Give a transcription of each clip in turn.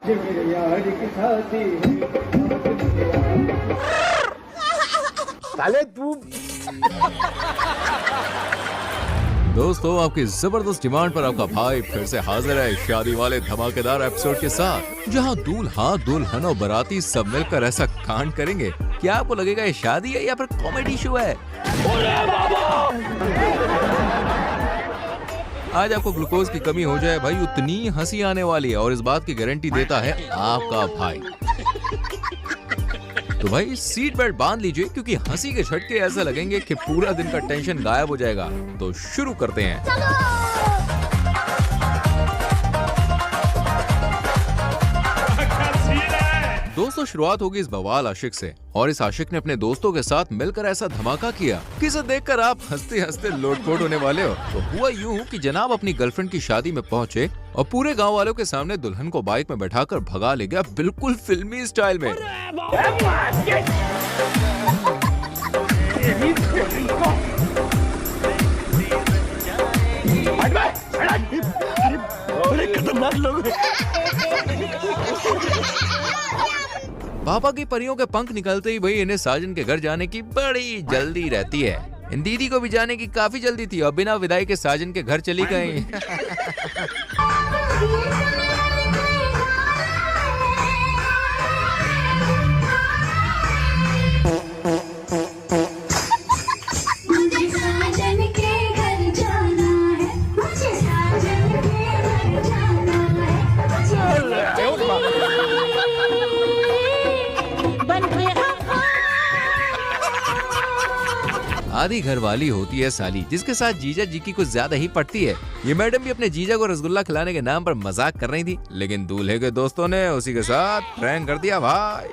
ये मेरे यार की शादी साले तू। दोस्तों, आपकी जबरदस्त डिमांड पर आपका भाई फिर से हाजिर है शादी वाले धमाकेदार एपिसोड के साथ, जहां दूल्हा दुल्हन और बाराती सब मिलकर ऐसा कांड करेंगे क्या आपको लगेगा ये शादी है या फिर कॉमेडी शो है। आज आपको ग्लूकोज की कमी हो जाए भाई, उतनी हंसी आने वाली है और इस बात की गारंटी देता है आपका भाई। तो भाई सीट बेल्ट बांध लीजिए क्योंकि हंसी के झटके ऐसे लगेंगे कि पूरा दिन का टेंशन गायब हो जाएगा। तो शुरू करते हैं। दोस्तों, शुरुआत होगी इस बवाल आशिक से, और इस आशिक ने अपने दोस्तों के साथ मिलकर ऐसा धमाका किया कि इसे देखकर आप हंसते हंसते लोटपोट होने वाले हो। तो हुआ यूं कि जनाब अपनी गर्लफ्रेंड की शादी में पहुंचे और पूरे गांव वालों के सामने दुल्हन को बाइक में बैठाकर भगा ले गया, बिल्कुल फिल्मी स्टाइल में। खतरनाक लोग हैं। पापा की परियों के पंख निकलते ही भाई इन्हें साजन के घर जाने की बड़ी जल्दी रहती है। इन दीदी को भी जाने की काफी जल्दी थी और बिना विदाई के साजन के घर चली गई। आधी घरवाली होती है साली, जिसके साथ जीजा जी की कुछ ज्यादा ही पटती है। ये मैडम भी अपने जीजा को रसगुल्ला खिलाने के नाम पर मजाक कर रही थी, लेकिन दूल्हे के दोस्तों ने उसी के साथ प्रैंक कर दिया भाई।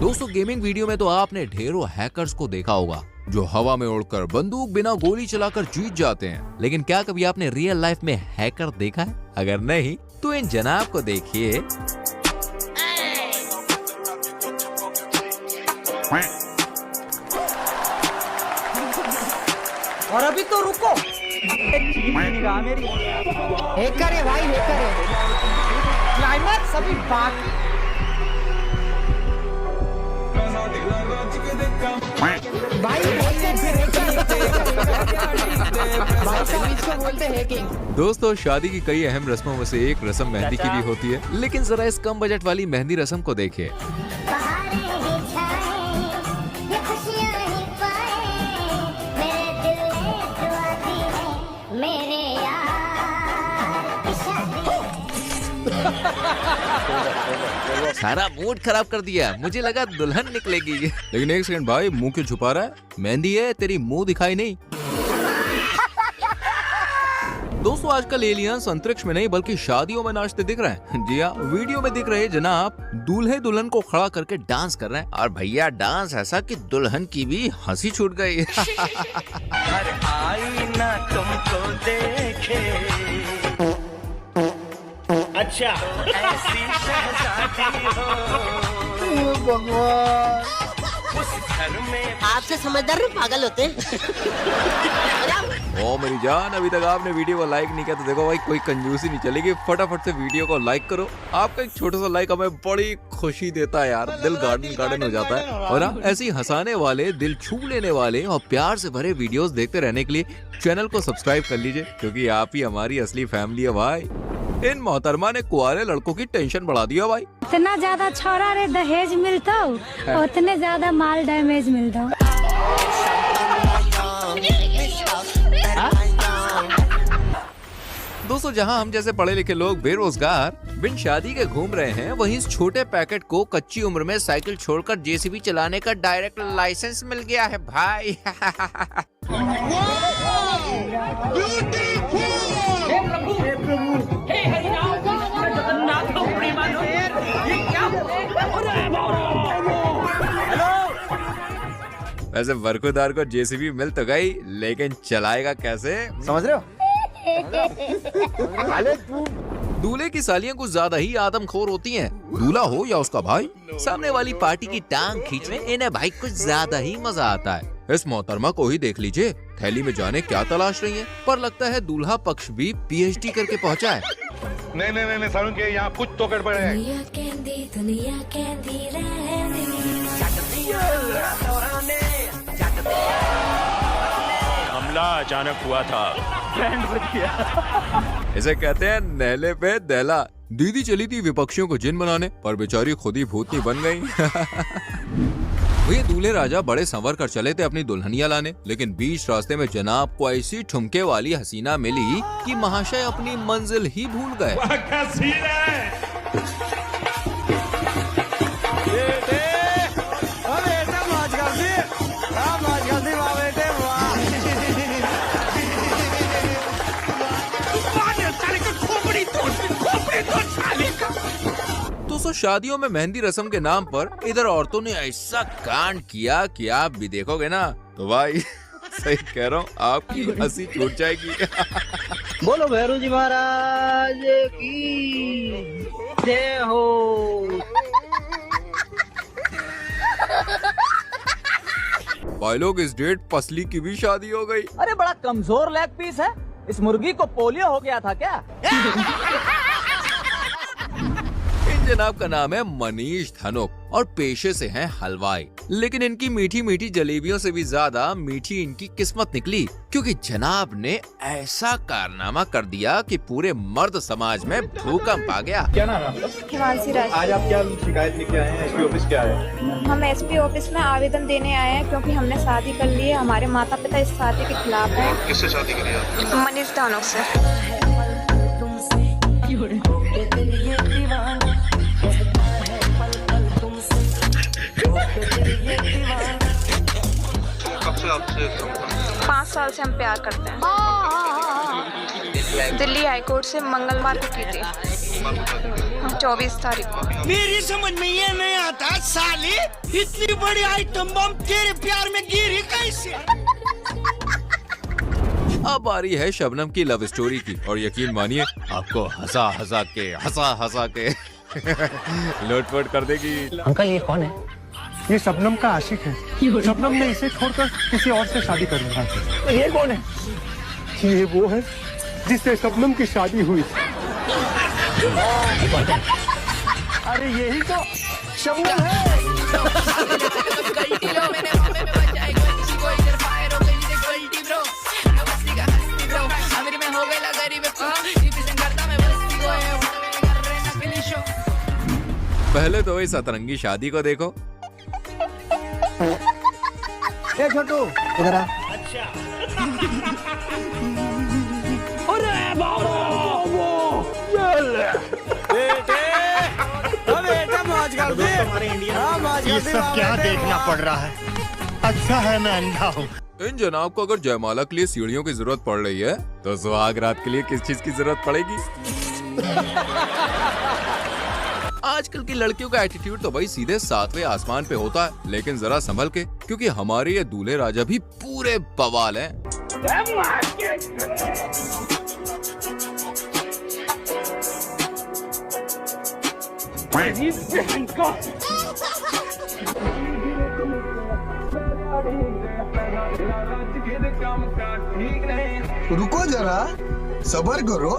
दोस्तों, गेमिंग वीडियो में तो आपने ढेरों हैकर्स को देखा होगा जो हवा में उड़कर बंदूक बिना गोली चलाकर जीत जाते हैं, लेकिन क्या कभी आपने रियल लाइफ में हैकर देखा है? अगर नहीं तो इन जनाब को देखिए। और अभी तो रुको, मेरी हैकर है भाई, हैकर है। क्लाइमैक्स अभी बाकी। दोस्तों, शादी की कई अहम रस्मों में से एक रस्म मेहंदी की भी होती है, लेकिन जरा इस कम बजट वाली मेहंदी रस्म को देखिए। सारा मूड खराब कर दिया, मुझे लगा दुल्हन निकलेगी। लेकिन एक सेकंड भाई, मुंह क्यों छुपा रहा है? मेहंदी है, तेरी मुंह दिखाई नहीं। दोस्तों, आजकल एलियंस अंतरिक्ष में नहीं बल्कि शादियों में नाचते दिख रहे हैं। जी हाँ, वीडियो में दिख रहे जनाब दूल्हे दुल्हन को खड़ा करके डांस कर रहे हैं, और भैया डांस ऐसा कि दुल्हन की भी हंसी छूट गई। हर आईना तुमको देखे, अच्छा ऐसी शहजादी हो भगवान, उस घर में। आपसे समझदार लोग पागल होते हैं। ओ मेरी जान, अभी तक आपने वीडियो को लाइक नहीं किया तो देखो भाई, कोई कंजूसी नहीं चलेगी, फटाफट से वीडियो को लाइक करो। आपका एक छोटा सा लाइक हमें बड़ी खुशी देता है यार, दिल गार्डन गार्डन हो जाता है। और ना ऐसी हंसाने वाले, दिल छू लेने वाले और प्यार से भरे वीडियोस देखते रहने के लिए चैनल को सब्सक्राइब कर लीजिए, क्योंकि आप ही हमारी असली फैमिली है भाई। इन मोहतरमा ने कुंवारे लड़कों की टेंशन बढ़ा दिया भाई। इतना ज्यादा छोरा रे दहेज मिलता हो, उतने ज्यादा माल डैमेज मिलता हो। दोस्तों, जहां हम जैसे पढ़े लिखे लोग बेरोजगार बिन शादी के घूम रहे हैं, वहीं इस छोटे पैकेट को कच्ची उम्र में साइकिल छोड़कर जेसीबी चलाने का डायरेक्ट लाइसेंस मिल गया है भाई। वैसे बरखुदार को जेसीबी मिल तो गई, लेकिन चलाएगा कैसे? समझ रहे हो? साले तू दूल्हे की सालियां कुछ ज्यादा ही आदमखोर होती हैं। दूल्हा हो या उसका भाई, सामने वाली पार्टी की टांग खींचने इन्हें भाई कुछ ज्यादा ही मजा आता है। इस मोहतरमा को ही देख लीजिए, थैली में जाने क्या तलाश रही है, पर लगता है दूल्हा पक्ष भी पीएचडी करके पहुंचा है। नहीं सारुण के यहाँ कुछ तो गड़बड़ है। हमला अचानक हुआ था। इसे कहते हैं नहले पे दहला। दीदी चली थी विपक्षियों को जिन बनाने, पर बेचारी खुद ही भूतनी बन गई। ये दूल्हे राजा बड़े संवर कर चले थे अपनी दुल्हनिया लाने, लेकिन बीच रास्ते में जनाब को ऐसी ठुमके वाली हसीना मिली कि महाशय अपनी मंजिल ही भूल गए। दोस्तों, शादियों में मेहंदी रस्म के नाम पर इधर औरतों ने ऐसा कांड किया कि आप भी देखोगे ना तो भाई सही कह रहा हूँ, आपकी हंसी छूट जाएगी। बोलो भैरू जी महाराज की जय हो। भाई लोग, इस डेट पसली की भी शादी हो गई। अरे बड़ा कमजोर लेग पीस है, इस मुर्गी को पोलियो हो गया था क्या? इन जनाब का नाम है मनीष धनुक और पेशे से हैं हलवाई, लेकिन इनकी मीठी मीठी जलेबियों से भी ज्यादा मीठी इनकी किस्मत निकली, क्योंकि जनाब ने ऐसा कारनामा कर दिया कि पूरे मर्द समाज में भूकंप आ गया। क्या नाम है आपका? हिमांशी राज। आज आप क्या शिकायत लेके आए हैं? एसपी ऑफिस क्या है? हम एसपी ऑफिस में आवेदन देने आए हैं क्योंकि हमने शादी कर ली है। हमारे माता पिता इस शादी के खिलाफ हैं। किससे शादी करी आप? मनीष धानुक से। कब से आपसे 5 साल से हम प्यार करते हैं। दिल्ली हाईकोर्ट से मंगलवार को की थी, 24 तारीख को। मेरी समझ में ये नहीं आता साली, इतनी बड़ी आइटम बम तेरे प्यार में गिरी कैसे? अब आ रही है शबनम की लव स्टोरी की, और यकीन मानिए आपको हंसा हंसा के लोटपोट कर देगी। अंकल ये कौन है? ये शबनम का आशिक है। शबनम ने इसे छोड़कर किसी और से शादी कर लिया। तो ये कौन है? ये वो है जिससे शबनम की शादी हुई। अरे यही तो शबनम है। पहले तो इस सतरंगी शादी को देखो। ए छोटू इधर आ। ये सब क्या देखना पड़ रहा है? अच्छा है मैं अंधा हूँ। इन जनाब को अगर जयमाला के लिए सीढ़ियों की जरूरत पड़ रही है तो सुहाग रात के लिए किस चीज की जरूरत पड़ेगी? आजकल की लड़कियों का एटीट्यूड तो भाई सीधे 7वें आसमान पे होता है, लेकिन जरा संभल के, क्योंकि हमारे ये दूल्हे राजा भी पूरे बवाल हैं। रुको जरा, सबर करो।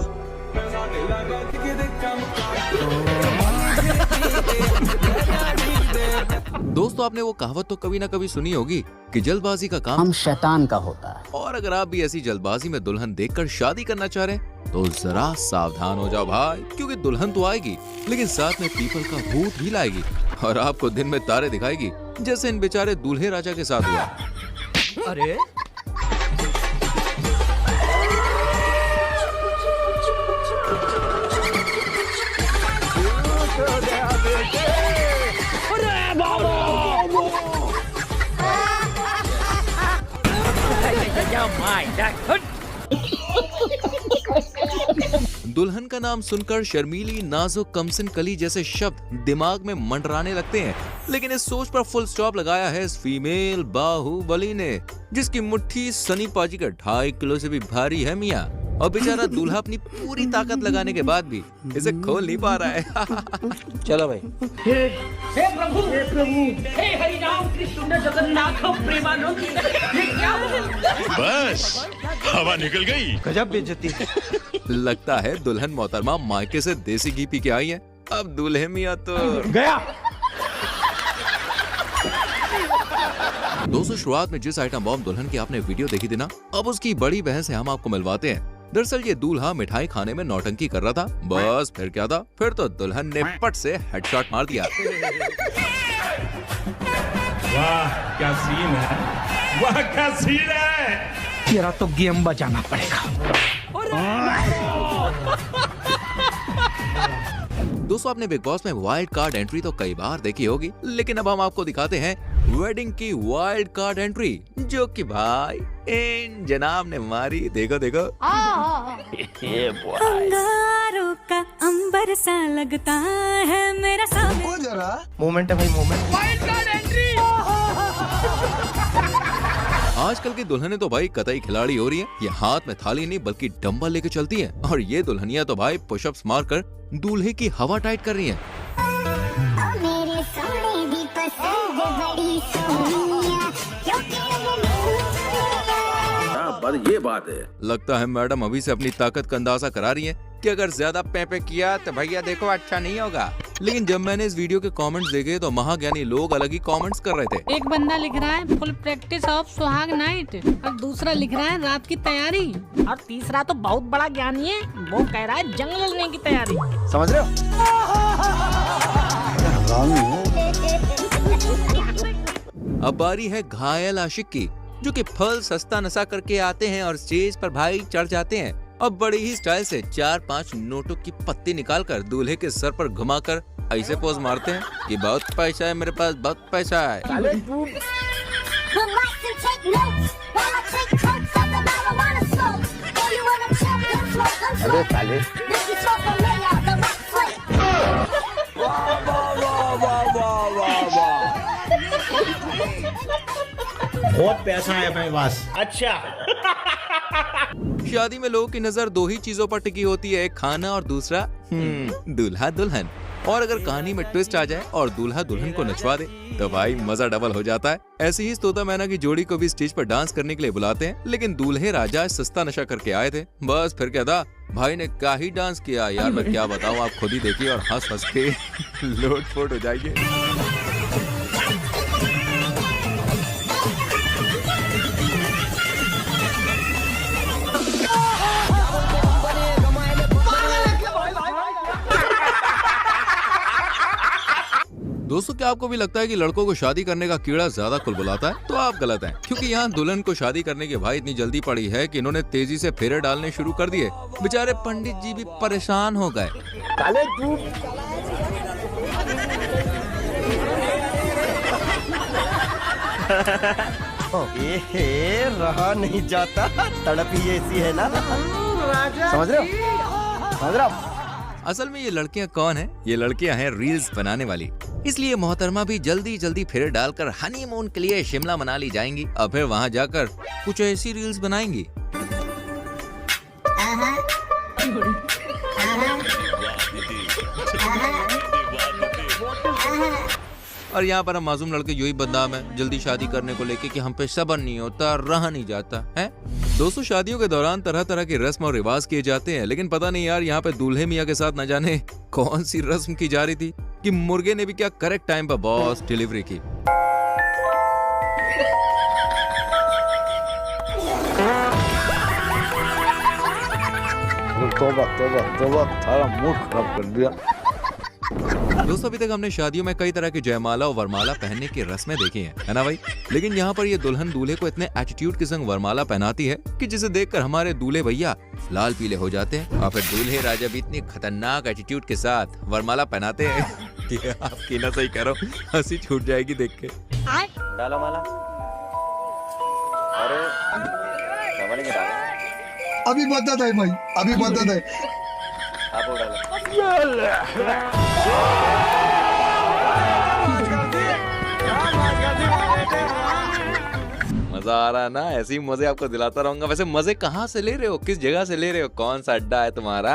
दोस्तों, आपने वो कहावत तो कभी ना कभी सुनी होगी कि जल्दबाजी का काम हम शैतान का होता है। और अगर आप भी ऐसी जल्दबाजी में दुल्हन देखकर शादी करना चाह रहे हैं तो जरा सावधान हो जाओ भाई, क्योंकि दुल्हन तो आएगी लेकिन साथ में पीपल का भूत भी लाएगी और आपको दिन में तारे दिखाएगी, जैसे इन बेचारे दूल्हे राजा के साथ हुआ। अरे दुल्हन का नाम सुनकर शर्मीली, नाजुक, कमसिन कली जैसे शब्द दिमाग में मंडराने लगते हैं, लेकिन इस सोच पर फुल स्टॉप लगाया है इस फीमेल बाहुबली ने, जिसकी मुट्ठी सनी पाजी का 2.5 किलो से भी भारी है मियाँ। और बेचारा दूल्हा अपनी पूरी ताकत लगाने के बाद भी इसे खोल नहीं पा रहा है। चलो भाई। हे प्रभु हे हरि राम कृष्ण जगन्नाथ प्रेमानंद, ये क्या हुआ? बस हवा निकल गई। गजब बेइज्जती। लगता है दुल्हन मोहतरमा मायके से देसी घी पी के आई है। अब दूल्हे मियां तो गया। दोस्तों, शुरुआत में जिस आइटम बॉम्ब दुल्हन की आपने वीडियो देखी थी ना, अब उसकी बड़ी बहन से हम आपको मिलवाते हैं। दरअसल ये दूल्हा मिठाई खाने में नौटंकी कर रहा था। बस फिर क्या था, फिर तो दुल्हन ने पट से हेडशॉट मार दिया। वाह क्या सीन है, वाह क्या सीन है। तेरा तो गेम बजाना पड़ेगा। दोस्तों, आपने बिग बॉस में वाइल्ड कार्ड एंट्री तो कई बार देखी होगी, लेकिन अब हम आपको दिखाते हैं वेडिंग की वाइल्ड कार्ड एंट्री, जो कि भाई इन जनाब ने मारी। देखो देखो। अंगारों का अंबर सा लगता है मेरा सामने। रुको जरा। मोमेंट है भाई, मोमेंट। आजकल की दुल्हनें तो भाई कतई खिलाड़ी हो रही हैं। ये हाथ में थाली नहीं बल्कि डंबल लेके चलती हैं, और ये दुल्हनियां तो भाई पुशअप्स मारकर दूल्हे की हवा टाइट कर रही हैं। मेरे सोने भी पसंद बड़ी सोनिया, ये बात है। लगता है मैडम अभी से अपनी ताकत का अंदाजा करा रही हैं कि अगर ज्यादा पे किया तो भैया देखो अच्छा नहीं होगा। लेकिन जब मैंने इस वीडियो के कमेंट्स देखे तो महाज्ञानी लोग अलग ही कमेंट्स कर रहे थे। एक बंदा लिख रहा है फुल प्रैक्टिस ऑफ सुहाग नाइट, और दूसरा लिख रहा है रात की तैयारी, और तीसरा तो बहुत बड़ा ज्ञानी है, वो कह रहा है जंग लड़ने की तैयारी। समझ रहे अब बारी है घायल आशिक की, जो कि फल सस्ता नशा करके आते हैं और स्टेज पर भाई चढ़ जाते हैं। अब बड़ी ही स्टाइल से 4-5 नोटों की पत्ती निकालकर दूल्हे के सर पर घुमाकर ऐसे पोज मारते हैं कि बहुत पैसा है मेरे पास, बहुत पैसा है। अरे साले। बहुत पैसा है अपने पास। अच्छा। शादी में लोगों की नजर दो ही चीजों पर टिकी होती है, एक खाना और दूसरा दूल्हा दुल्हन। और अगर कहानी में ट्विस्ट आ जाए और दूल्हा दुल्हन को नचवा दे तो भाई मजा डबल हो जाता है। ऐसे ही तोता मैना की जोड़ी को भी स्टेज पर डांस करने के लिए बुलाते हैं, लेकिन दूल्हे राजा सस्ता नशा करके आए थे। बस फिर क्या था, भाई ने क्या ही डांस किया यार, मैं क्या बताऊं, आप खुद ही देखिए और हंस हंस के लोटपोट हो जाएंगे। दोस्तों, क्या आपको भी लगता है कि लड़कों को शादी करने का कीड़ा ज्यादा कुलबुलाता है? तो आप गलत हैं, क्योंकि यहाँ दुल्हन को शादी करने की भाई इतनी जल्दी पड़ी है कि इन्होंने तेजी से फेरे डालने शुरू कर दिए। बेचारे पंडित जी भी परेशान हो गए। रहा नहीं जाता, तड़प ही ऐसी है ना। समझ रहे हो? असल में ये लड़कियां कौन हैं? ये लड़कियां हैं रील्स बनाने वाली। इसलिए मोहतरमा भी जल्दी जल्दी फेरे डालकर हनीमून के लिए शिमला मनाली जाएंगी और फिर वहाँ जाकर कुछ ऐसी रील्स बनाएंगी। और यहाँ पर हम मासूम लड़के यही बदनाम है जल्दी शादी करने को लेके कि हम पे सब्र नहीं होता, रहा नहीं जाता है। दोस्तों, शादियों के दौरान तरह तरह के रस्म और रिवाज किए जाते हैं, लेकिन पता नहीं यार यहाँ पे दूल्हे मियाँ के साथ न जाने कौन सी रस्म की जा रही थी कि मुर्गे ने भी क्या करेक्ट टाइम पर बॉस डिलीवरी की। तोबा सारा मूड खराब कर दिया। दोस्तों, अभी तक हमने शादियों में कई तरह की जयमाला और वरमाला पहनने की रस्में देखी हैं, है ना भाई? लेकिन यहाँ पर ये दुल्हन दूल्हे को इतने एटीट्यूड के संग वरमाला पहनाती है कि जिसे देखकर हमारे दूल्हे भैया लाल पीले हो जाते हैं, और फिर दूल्हे राजा भी इतनी खतरनाक एटीट्यूड के साथ वरमाला पहनाते हैं कि आपकी ना सही कह रहा हूँ, हंसी छूट जाएगी देख के। डालो माला। अरे अभी बता दे भाई, अभी बता दे। आप डालो। मजा आ रहा है ना, ऐसे ही मजे आपको दिलाता रहूंगा। वैसे मजे कहाँ से ले रहे हो, किस जगह से ले रहे हो, कौन सा अड्डा है तुम्हारा?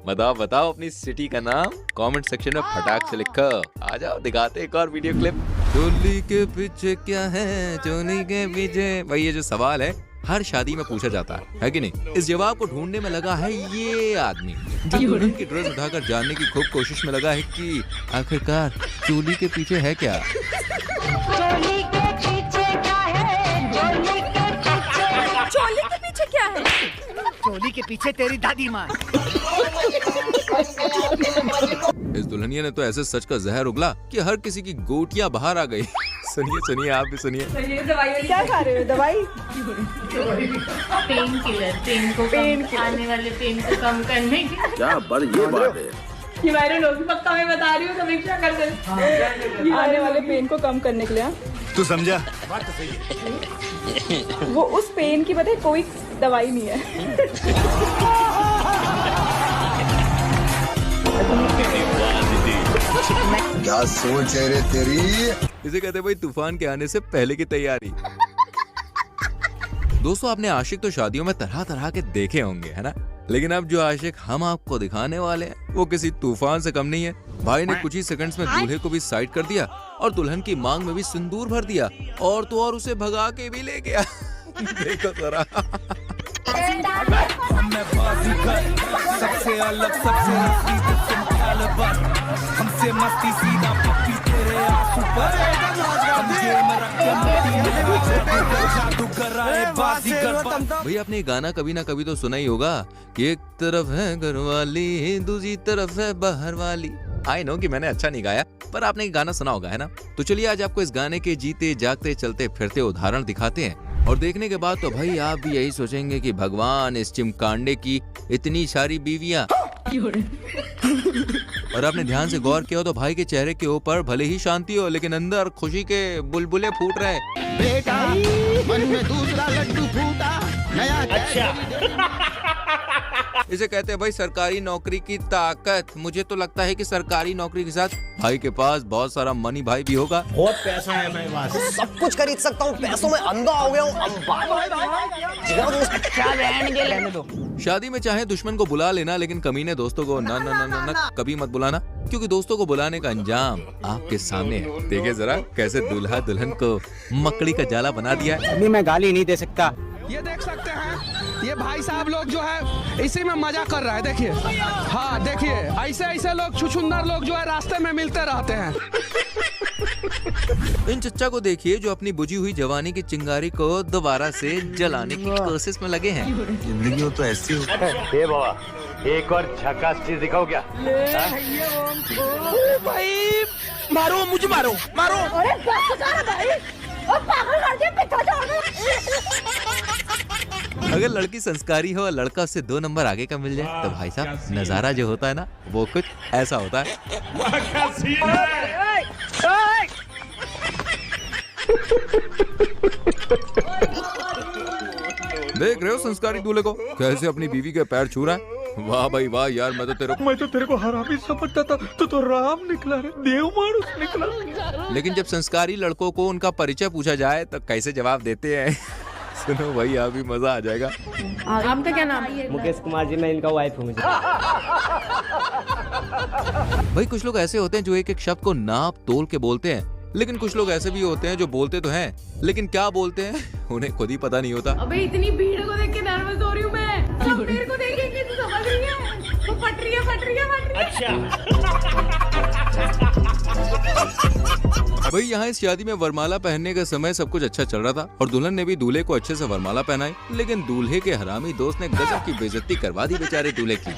बताओ अपनी सिटी का नाम कमेंट सेक्शन में फटाक से लिखो। आ जाओ दिखाते एक और वीडियो क्लिप। चोली के पीछे क्या है, चोली के पीछे। भाई ये जो सवाल है हर शादी में पूछा जाता है कि नहीं? इस जवाब को ढूंढने में लगा है ये आदमी, जो दुल्हन की ड्रेस उठाकर जानने की खूब कोशिश में लगा है कि आखिरकार चोली के पीछे है क्या। चोली के पीछे क्या है, चोली के पीछे क्या है? चोली के पीछे तेरी दादी माँ। इस दुल्हनिया ने तो ऐसे सच का जहर उगला कि हर किसी की गोटियां बाहर आ गई। सुनिए आप भी सुनिए। क्या खा रहे हो? दवाई? पेन किलर, आने वाले पेन को कम करने की। क्या बात ये बात है। ये वायरल होगी, पक्का मैं बता रही हूँ, समीक्षा कर दे। आने वाले पेन को कम करने के लिए तू समझा? वो उस पेन की पता है कोई दवाई नहीं है। क्या सोच है रे तेरी। इसे कहते हैं भाई तूफान के आने से पहले की तैयारी। दोस्तों आपने आशिक तो शादियों में तरह तरह के देखे होंगे, है ना? लेकिन अब जो आशिक हम आपको दिखाने वाले हैं वो किसी तूफान से कम नहीं है। भाई ने कुछ ही सेकंड्स में दूल्हे को भी साइड कर दिया और दुल्हन की मांग में भी सिंदूर भर दिया और तो और उसे भगा के भी ले गया। देखो जरा। सबसे अलग सबसे हमसे मस्ती सीधा पप्पी तेरे आंसू पर भाई आपने गाना कभी ना कभी तो सुना ही होगा कि एक तरफ है घरवाली दूसरी तरफ है बाहर वाली। आई नो कि मैंने अच्छा नहीं गाया पर आपने ये गाना सुना होगा, है ना? तो चलिए आज आपको इस गाने के जीते जागते चलते फिरते उदाहरण दिखाते हैं और देखने के बाद तो भाई आप भी यही सोचेंगे कि भगवान इस चिमकांडे की इतनी सारी बीवियां। और आपने ध्यान से गौर किया हो तो भाई के चेहरे के ऊपर भले ही शांति हो लेकिन अंदर खुशी के बुलबुले फूट रहे। बेटा मन में दूसरा लड्डू फूटा नया। अच्छा इसे कहते हैं भाई सरकारी नौकरी की ताकत। मुझे तो लगता है कि सरकारी नौकरी के साथ भाई के पास बहुत सारा मनी भाई भी होगा। बहुत पैसा है मेरे पास, सब कुछ खरीद सकता हूँ, पैसों में अंधा हो गया हूँ। शादी में चाहे दुश्मन को बुला लेना लेकिन कमीने दोस्तों को ना ना ना ना ना कभी मत बुलाना, क्योंकि दोस्तों को बुलाने का अंजाम आपके सामने है। देखिए जरा कैसे दूल्हा दुल्हन को मकड़ी का जाला बना दिया है। अभी मैं गाली नहीं दे सकता। ये देख सकते हैं ये भाई साहब लोग जो है इसी में मजा कर रहा है। देखिए, हाँ देखिए ऐसे लोग छुछुंदर लोग जो है रास्ते में मिलते रहते हैं। इन चच्चा को देखिए जो अपनी बुझी हुई जवानी की चिंगारी को दोबारा से जलाने की कोशिश में लगे हैं। जिंदगी तो ऐसी होती है। बाबा एक और झकास चीज दिखाओ क्या? भाई मारो मुझे, मारो। अरे भाई, और पागल कर दिया, पिता छोड़ दे। अगर लड़की संस्कारी हो और लड़का उससे 2 नंबर आगे का मिल जाए तो भाई साहब नजारा जो होता है ना वो कुछ ऐसा होता है। देख रहे हो संस्कारी दूल्हे को कैसे अपनी बीवी के पैर छू रहा है। वाह भाई वाह यार, मैं तो तेरे को हरामी समझता था, तो राम निकला रे, देव मानुस निकला। लेकिन जब संस्कारी लड़कों को उनका परिचय पूछा जाए तो कैसे जवाब देते हैं। सुनो भाई यहाँ भी मजा आ जाएगा। आपका क्या नाम है? मुकेश कुमार जी, मैं इनका वाइफ हूँ। भाई कुछ लोग ऐसे होते हैं जो एक एक शब्द को नाप तोल के बोलते हैं, लेकिन कुछ लोग ऐसे भी होते हैं जो बोलते तो हैं लेकिन क्या बोलते हैं उन्हें खुद ही पता नहीं होता। अबे इतनी भीड़ को देख के नर्वस हो रही हूँ मैं। सब मेरे को देखेंगे, तू समझ रही है? वो फट रही है। अच्छा भाई यहाँ इस शादी में वरमाला पहनने का समय सब कुछ अच्छा चल रहा था और दुल्हन ने भी दूल्हे को अच्छे से वरमाला पहनाई, लेकिन दूल्हे के हरामी दोस्त ने गजब की बेइज्जती करवा दी बेचारे दूल्हे की।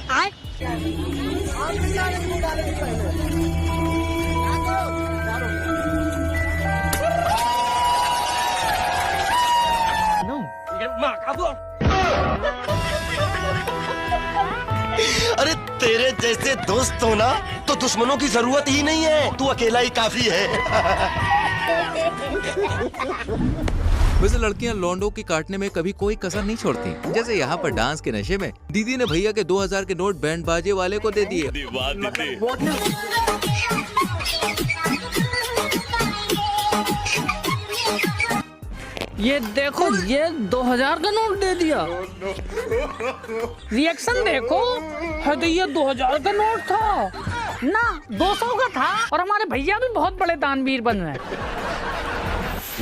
अरे तेरे जैसे दोस्त हो ना तो दुश्मनों की जरूरत ही नहीं है, तू अकेला ही काफी है। वैसे लड़कियां लौंडों की काटने में कभी कोई कसर नहीं छोड़ती। जैसे यहाँ पर डांस के नशे में दीदी ने भैया के 2000 के नोट बैंड बाजे वाले को दे दिए। ये देखो, ये 2000 का नोट दे दिया। रिएक्शन देखो, है तो ये 2000 का नोट था ना, 200 का था। और हमारे भैया भी बहुत बड़े दानवीर बन रहे हैं।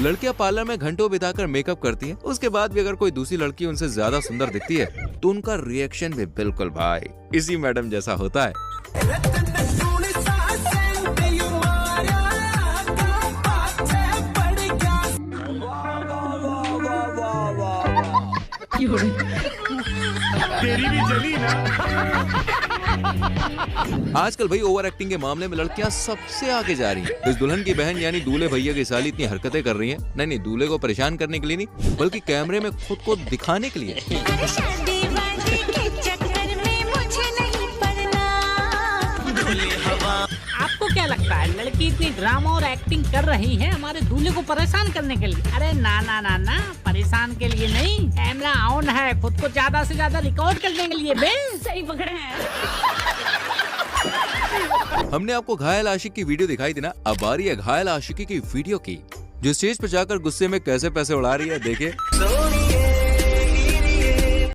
लड़कियां पार्लर में घंटों बिताकर मेकअप करती हैं, उसके बाद भी अगर कोई दूसरी लड़की उनसे ज्यादा सुंदर दिखती है तो उनका रिएक्शन भी बिल्कुल भाई इसी मैडम जैसा होता है। तेरी भी जली ना। आजकल भाई ओवर एक्टिंग के मामले में लड़कियां सबसे आगे जा रही हैं। इस दुल्हन की बहन यानी दूल्हे भैया की साली इतनी हरकतें कर रही हैं, नहीं दूल्हे को परेशान करने के लिए नहीं, बल्कि कैमरे में खुद को दिखाने के लिए। आपको क्या लगता है लड़की इतनी ड्रामा और एक्टिंग कर रही है हमारे दूल्हे को परेशान करने के लिए? अरे ना ना ना ना, परेशान के लिए नहीं, कैमरा ऑन है, खुद को ज्यादा से ज्यादा रिकॉर्ड करने के लिए। बे सही पकड़े हैं। हमने आपको घायल आशिक की वीडियो दिखाई थी ना, अब आ रही है घायल आशिकी की वीडियो की, जो स्टेज पर जाकर गुस्से में कैसे पैसे उड़ा रही है। देखिए।